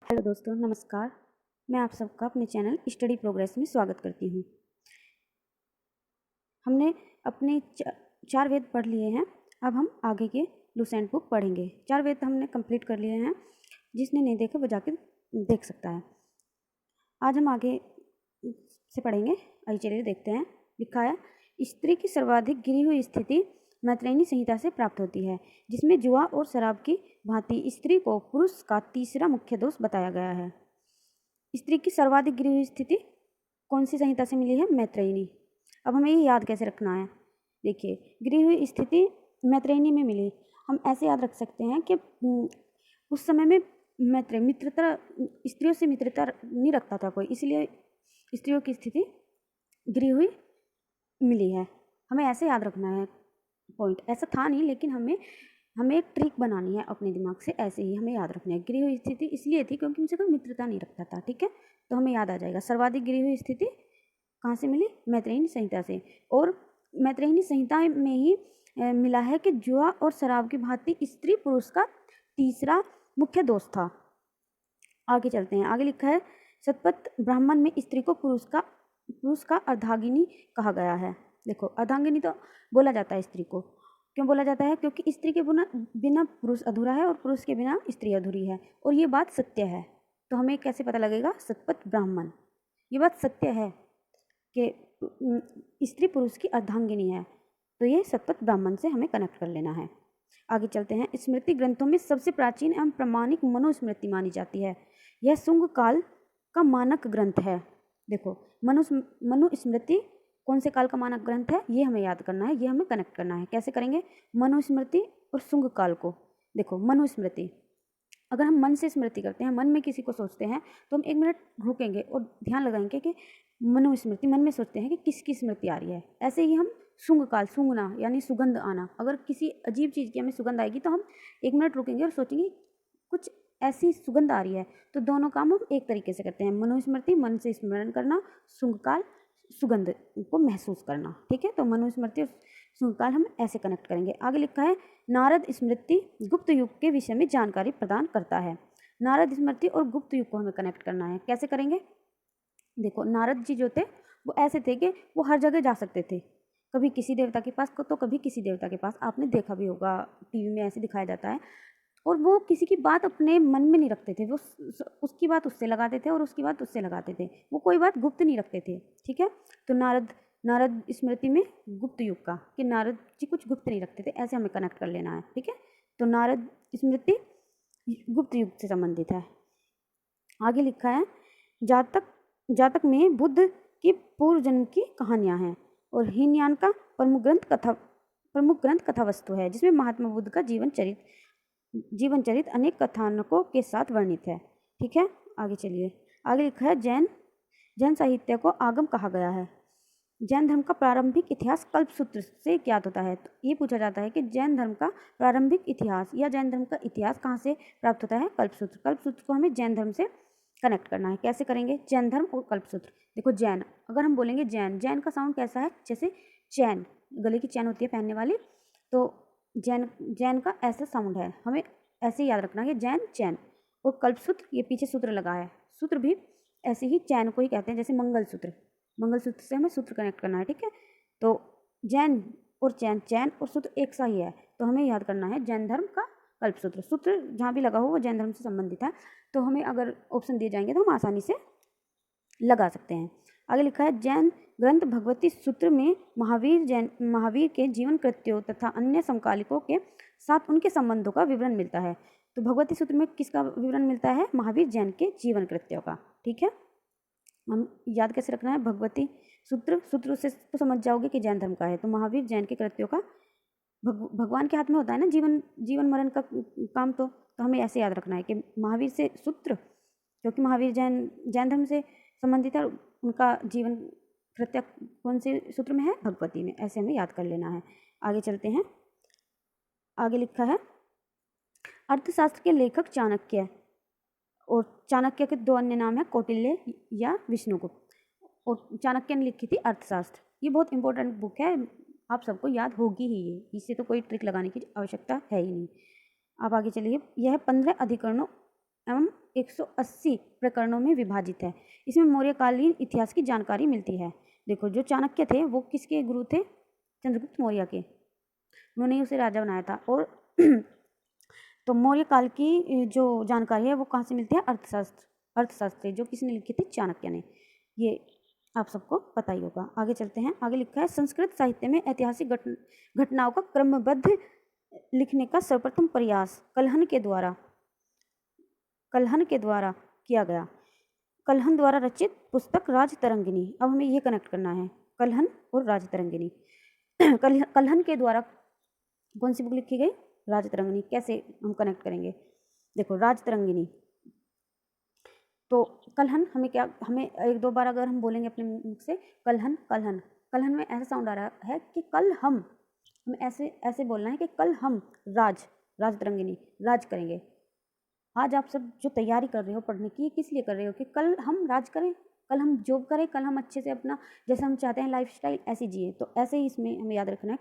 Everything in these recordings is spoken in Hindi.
हेलो दोस्तों, नमस्कार। मैं आप सबका अपने चैनल स्टडी प्रोग्रेस में स्वागत करती हूँ। हमने अपने चार वेद पढ़ लिए हैं। अब हम आगे के लुसेंट बुक पढ़ेंगे। चार वेद हमने कंप्लीट कर लिए हैं। जिसने नहीं देखे वो जाकर देख सकता है। आज हम आगे से पढ़ेंगे। आइए चलिए देखते हैं। लिखा है, स्त्री की सर्वाधिक गिरी हुई स्थिति मैत्रेयनी संहिता से प्राप्त होती है, जिसमें जुआ और शराब की भांति स्त्री को पुरुष का तीसरा मुख्य दोष बताया गया है। स्त्री की सर्वाधिक गिरी हुई स्थिति कौन सी संहिता से मिली है? मैत्रेयनी। अब हमें ये याद कैसे रखना है? देखिए, गिरी हुई स्थिति मैत्रेयनी में मिली। हम ऐसे याद रख सकते हैं कि उस समय में मित्रता, स्त्रियों से मित्रता नहीं रखता था कोई, इसलिए स्त्रियों की स्थिति गिरी हुई मिली है। हमें ऐसे याद रखना है पॉइंट। ऐसा था नहीं, लेकिन हमें एक ट्रिक बनानी है अपने दिमाग से। ऐसे ही हमें याद रखना है। गिरी हुई स्थिति इसलिए थी क्योंकि उनसे कोई मित्रता नहीं रखता था। ठीक है, तो हमें याद आ जाएगा। सर्वाधिक गिरी हुई स्थिति कहाँ से मिली? मैत्रेयनी संहिता से। और मैत्रेयनी संहिता में ही मिला है कि जुआ और शराब की भांति स्त्री पुरुष का तीसरा मुख्य दोष था। आगे चलते हैं। आगे लिखा है, शतपथ ब्राह्मण में स्त्री को पुरुष का अर्धांगिनी कहा गया है। देखो, अर्धांगिनी तो बोला जाता है स्त्री को। क्यों बोला जाता है? क्योंकि स्त्री के बिना पुरुष अधूरा है और पुरुष के बिना स्त्री अधूरी है। और ये बात सत्य है। तो हमें कैसे पता लगेगा? शतपथ ब्राह्मण, ये बात सत्य है कि स्त्री पुरुष की अर्धांगिनी है। तो ये शतपथ ब्राह्मण से हमें कनेक्ट कर लेना है। आगे चलते हैं। स्मृति ग्रंथों में सबसे प्राचीन एवं प्रमाणिक मनुस्मृति मानी जाती है। यह शुंग काल का मानक ग्रंथ है। देखो, मनुस्मृति कौन से काल का मानक ग्रंथ है? ये हमें याद करना है, ये हमें कनेक्ट करना है। कैसे करेंगे? मनुस्मृति और शुंग काल को। देखो, मनुस्मृति, अगर हम मन से स्मृति करते हैं, मन में किसी को सोचते हैं, तो हम 1 मिनट रुकेंगे और ध्यान लगाएंगे कि मनुस्मृति, मन में सोचते हैं कि किसकी स्मृति आ रही है। ऐसे ही हम शुंग काल, सूंघना यानी सुगंध आना, अगर किसी अजीब चीज़ की हमें सुगंध आएगी तो हम 1 मिनट रुकेंगे और सोचेंगे कुछ ऐसी सुगंध आ रही है। तो दोनों काम हम एक तरीके से करते हैं। मनुस्मृति मन से स्मरण करना, शुंग काल सुगंध को महसूस करना। ठीक है, तो मनुस्मृति और शुंग काल हम ऐसे कनेक्ट करेंगे। आगे लिखा है, नारद स्मृति गुप्त युग के विषय में जानकारी प्रदान करता है। नारद स्मृति और गुप्त युग को हमें कनेक्ट करना है। कैसे करेंगे? देखो, नारद जी जो थे वो ऐसे थे कि वो हर जगह जा सकते थे। कभी किसी देवता के पास तो कभी किसी देवता के पास। आपने देखा भी होगा, टीवी में ऐसे दिखाया जाता है। और वो किसी की बात अपने मन में नहीं रखते थे। वो उसकी बात उससे लगाते थे और उसकी बात उससे लगाते थे। वो कोई बात गुप्त नहीं रखते थे। ठीक है, तो नारद स्मृति में गुप्त युग का, कि नारद जी कुछ गुप्त नहीं रखते थे, ऐसे हमें कनेक्ट कर लेना है। ठीक है, तो नारद स्मृति गुप्त युग से संबंधित है। आगे लिखा है, जातक में बुद्ध की पूर्व जन्म की कहानियां हैं और हीनयान का प्रमुख ग्रंथ कथा वस्तु है, जिसमें महात्मा बुद्ध का जीवन चरित अनेक कथानकों के साथ वर्णित है। ठीक है, आगे चलिए। आगे लिखा है, जैन साहित्य को आगम कहा गया है। जैन धर्म का प्रारंभिक इतिहास कल्पसूत्र से ज्ञात होता है। तो ये पूछा जाता है कि जैन धर्म का प्रारंभिक इतिहास या जैन धर्म का इतिहास कहाँ से प्राप्त होता है? कल्पसूत्र। कल्पसूत्र को हमें जैन धर्म से कनेक्ट करना है। कैसे करेंगे? जैन धर्म और कल्पसूत्र। देखो, जैन, अगर हम बोलेंगे जैन का साउंड कैसा है? जैसे चैन, गले की चैन होती है पहनने वाली, तो जैन का ऐसा साउंड है। हमें ऐसे याद रखना है कि चैन। और कल्पसूत्र, ये पीछे सूत्र लगा है, सूत्र भी ऐसे ही चैन को ही कहते हैं, जैसे मंगलसूत्र से हमें सूत्र कनेक्ट करना है। ठीक है, तो जैन और चैन और सूत्र एक सा ही है, तो हमें याद करना है जैन धर्म का कल्पसूत्र। सूत्र जहाँ भी लगा हो वो जैन धर्म से संबंधित है। तो हमें अगर ऑप्शन दिए जाएंगे तो हम आसानी से लगा सकते हैं। आगे लिखा है, जैन ग्रंथ भगवती सूत्र में महावीर के जीवन कृत्यों तथा अन्य समकालिकों के साथ उनके संबंधों का विवरण मिलता है। तो भगवती सूत्र में किसका विवरण मिलता है? महावीर जैन के जीवन कृत्यों का। ठीक है, हम याद कैसे रखना है? भगवती सूत्र से तो समझ जाओगे कि जैन धर्म का है। तो महावीर जैन के कृत्यों का, भगवान के हाथ में होता है ना जीवन मरण का काम। तो हमें ऐसे याद रखना है कि महावीर से सूत्र, क्योंकि महावीर जैन धर्म से संबंधित है, उनका जीवन कृत्य कौन से सूत्र में है? भगवती में। ऐसे हमें याद कर लेना है। आगे चलते हैं। आगे लिखा है, अर्थशास्त्र के लेखक चाणक्य, और चाणक्य के 2 अन्य नाम है, कौटिल्य या विष्णुगुप्त। और चाणक्य ने लिखी थी अर्थशास्त्र। ये बहुत इंपॉर्टेंट बुक है, आप सबको याद होगी ही। ये इससे तो कोई ट्रिक लगाने की आवश्यकता है ही नहीं। आप आगे चलिए। यह 15 अधिकरणों एवं 180 प्रकरणों में विभाजित है। इसमें मौर्यकालीन इतिहास की जानकारी मिलती है। देखो, जो चाणक्य थे वो किसके गुरु थे? चंद्रगुप्त मौर्य के। उन्होंने उसे राजा बनाया था। और तो मौर्य काल की जो जानकारी है वो कहाँ से मिलती है? अर्थशास्त्र जो किसने लिखी थी? चाणक्य ने। ये आप सबको पता ही होगा। आगे चलते हैं। आगे लिखा है, संस्कृत साहित्य में ऐतिहासिक घटनाओं का क्रमबद्ध लिखने का सर्वप्रथम प्रयास कल्हण के द्वारा किया गया। कल्हण द्वारा रचित पुस्तक राजतरंगिणी। अब हमें ये कनेक्ट करना है, कल्हण और राजतरंगिणी। कल्हण के द्वारा कौन सी बुक लिखी गई? राजतरंगिणी। कैसे हम कनेक्ट करेंगे? देखो, राजतरंगिणी तो कल्हण हमें एक दो बार अगर हम बोलेंगे अपने मुख से कल्हण में ऐसा साउंड आ रहा है कि हमें ऐसे बोलना है कि कल हम राजतरंगिणी राज करेंगे। आज आप सब जो तैयारी कर रहे हो पढ़ने की, किस लिए कर रहे हो? कि कल हम राज करें, कल हम जॉब करें, कल हम अच्छे से अपना जैसे हम चाहते हैं लाइफस्टाइल ऐसे जिए। तो ऐसे ही इसमें हमें याद रखना है,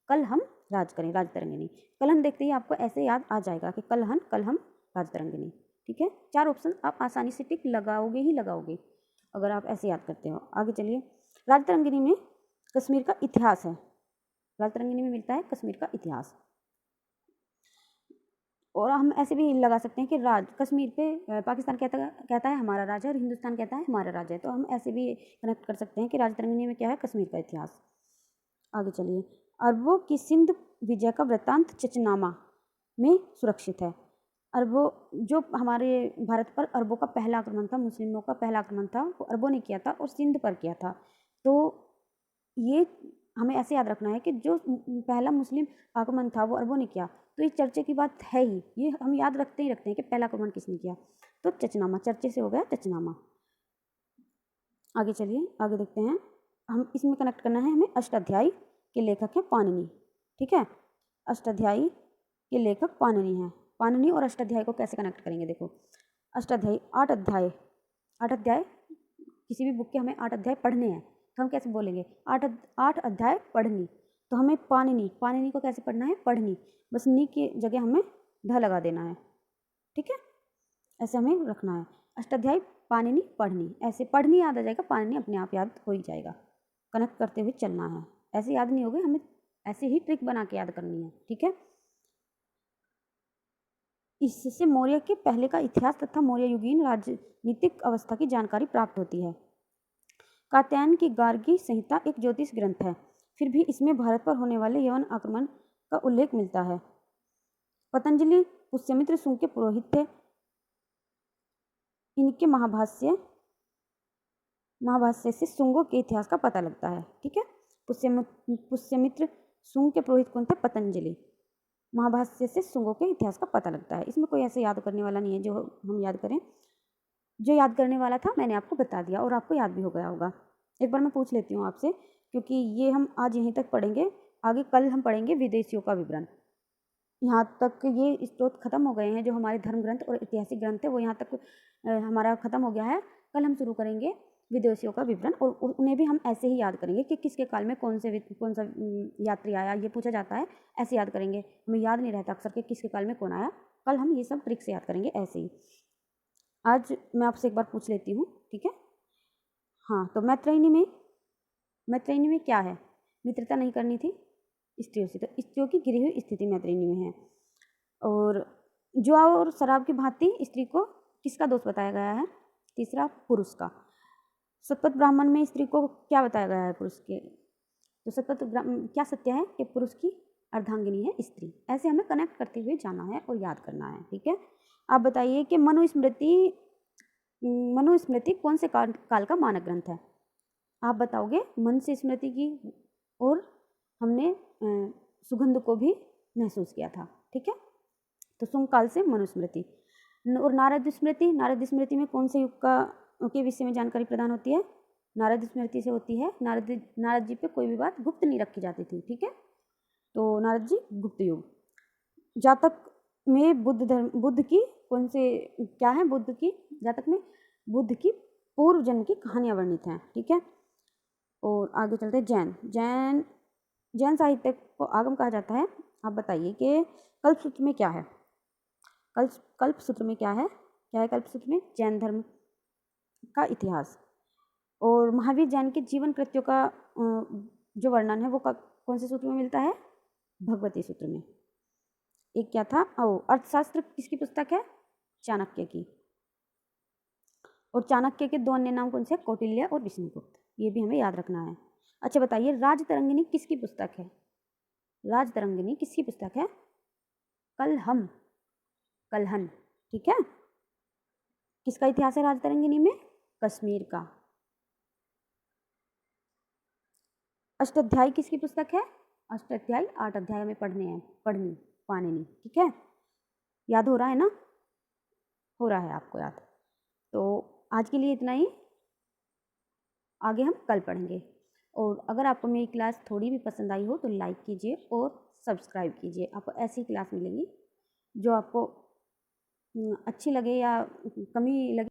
कल हम राज करें, राजतरंगिणी। कल्हण देखते ही आपको ऐसे याद आ जाएगा कि कल हम राजतरंगिणी। ठीक है, 4 ऑप्शन आप आसानी से टिक लगाओगे अगर आप ऐसे याद करते हो। आगे चलिए। राजतरंगिणी में कश्मीर का इतिहास है। राजतरंगिणी में मिलता है कश्मीर का इतिहास। और हम ऐसे भी लगा सकते हैं कि कश्मीर पे पाकिस्तान कहता है हमारा राज है और हिंदुस्तान कहता है हमारा राज है। तो हम ऐसे भी कनेक्ट कर सकते हैं कि राजतरंगिणी में क्या है? कश्मीर का इतिहास। आगे चलिए। अरबों की सिंध विजय का वृत्तांत चचनामा में सुरक्षित है। अरबों, जो हमारे भारत पर अरबों का पहला आक्रमण था, मुस्लिमों का पहला आक्रमण था, वो अरबों ने किया था और सिंध पर किया था। तो ये हमें ऐसे याद रखना है कि जो पहला मुस्लिम आक्रमण था वो अरबों ने किया। तो ये चर्चे की बात है ही, ये हम याद रखते हैं कि पहला आक्रमण किसने किया। तो चचनामा, चर्चे से हो गया चचनामा। आगे चलिए, आगे देखते हैं। हम इसमें कनेक्ट करना है हमें। अष्टाध्यायी के लेखक है पाणिनि। ठीक है, अष्टाध्यायी के लेखक पाणिनि है। पाणिनि और अष्टाध्यायी को कैसे कनेक्ट करेंगे? देखो, अष्टाध्यायी 8 अध्याय किसी भी बुक के हमें 8 अध्याय पढ़ने हैं। तो हम कैसे बोलेंगे? 8 अध्याय पढ़नी। तो हमें पाणिनि को कैसे पढ़ना है? पढ़नी। बस नी की जगह हमें ढ लगा देना है। ठीक है, ऐसे हमें रखना है। अष्टाध्यायी पाणिनि पढ़नी, ऐसे पढ़नी याद आ जाएगा, पाणिनि अपने आप याद हो ही जाएगा। कनेक्ट करते हुए चलना है, ऐसे याद नहीं होगी, हमें ऐसे ही ट्रिक बना के याद करनी है। ठीक है, इससे मौर्य के पहले का इतिहास तथा मौर्य युगीन राजनीतिक अवस्था की जानकारी प्राप्त होती है। कात्यायन की गार्गी संहिता एक ज्योतिष ग्रंथ है, फिर भी इसमें भारत पर होने वाले यवन आक्रमण का उल्लेख मिलता है। पतंजलि पुष्यमित्र शुंग के पुरोहित थे। इनके महाभाष्य से शुंगों के इतिहास का पता लगता है। ठीक है, पुष्यमित्र शुंग के पुरोहित कौन थे? पतंजलि। महाभाष्य से शुंगों के इतिहास का पता लगता है। इसमें कोई ऐसे याद करने वाला नहीं है जो हम याद करें। जो याद करने वाला था मैंने आपको बता दिया और आपको याद भी हो गया होगा। एक बार मैं पूछ लेती हूँ आपसे, क्योंकि ये हम आज यहीं तक पढ़ेंगे, आगे कल हम पढ़ेंगे विदेशियों का विवरण। यहाँ तक ये स्रोत खत्म हो गए हैं, जो हमारे धर्म ग्रंथ और ऐतिहासिक ग्रंथ है वो यहाँ तक हमारा खत्म हो गया है। कल हम शुरू करेंगे विदेशियों का विवरण, और उन्हें भी हम ऐसे ही याद करेंगे कि किसके काल में कौन सा यात्री आया, ये पूछा जाता है, ऐसे याद करेंगे। हमें याद नहीं रहता अक्सर कि किसके काल में कौन आया। कल हम ये सब ट्रिक से याद करेंगे ऐसे ही। आज मैं आपसे एक बार पूछ लेती हूँ, ठीक है? हाँ, तो मैत्रेयनी में क्या है? मित्रता नहीं करनी थी स्त्रियों से, तो स्त्रियों की गिरी हुई स्थिति मैत्रेयनी में है। और जुआ और शराब की भांति स्त्री को किसका दोष बताया गया है? तीसरा, पुरुष का। शतपथ ब्राह्मण में स्त्री को क्या बताया गया है? पुरुष के। तो शतपथ क्या सत्य है कि पुरुष की अर्धांगिनी है स्त्री। ऐसे हमें कनेक्ट करते हुए जाना है और याद करना है। ठीक है, आप बताइए कि मनुस्मृति कौन से काल का मानक ग्रंथ है? आप बताओगे मन से स्मृति की, और हमने सुगंध को भी महसूस किया था। ठीक है, तो शुंग काल से मनुस्मृति। और नारद स्मृति में कौन से युग के विषय में जानकारी प्रदान होती है? नारद स्मृति से होती है। नारद जी पे कोई भी बात गुप्त नहीं रखी जाती थी। ठीक है, तो नारद जी गुप्त युग। जातक में बुद्ध की कौन से क्या है? जातक में बुद्ध की पूर्व जन्म की कहानियां वर्णित हैं। ठीक है, और आगे चलते हैं। जैन साहित्य को आगम कहा जाता है। आप बताइए कि कल्पसूत्र में क्या है? कल्पसूत्र में क्या है? क्या है कल्पसूत्र में? जैन धर्म का इतिहास। और महावीर जैन के जीवन कृत्यों का जो वर्णन है वो कौन से सूत्र में मिलता है? भगवती सूत्र में। एक क्या था? अर्थशास्त्र किसकी पुस्तक है? चाणक्य की। और चाणक्य के 2 अन्य नाम कौन से? कौटिल्य और विष्णुगुप्त। ये भी हमें याद रखना है। अच्छा बताइए, राजतरंगिणी किसकी पुस्तक है? राजतरंगिणी किसकी पुस्तक है? कलहन। ठीक है। किसका इतिहास है राजतरंगिणी में? कश्मीर का। अष्टाध्यायी किसकी पुस्तक है? अष्टाध्यायी 8 अध्याय में पढ़नी पाणिनि। ठीक है, याद हो रहा है ना? हो रहा है आपको याद? तो आज के लिए इतना ही, आगे हम कल पढ़ेंगे। और अगर आपको मेरी क्लास थोड़ी भी पसंद आई हो तो लाइक कीजिए और सब्सक्राइब कीजिए। आपको ऐसी क्लास मिलेंगी जो आपको अच्छी लगे या कमी लगे।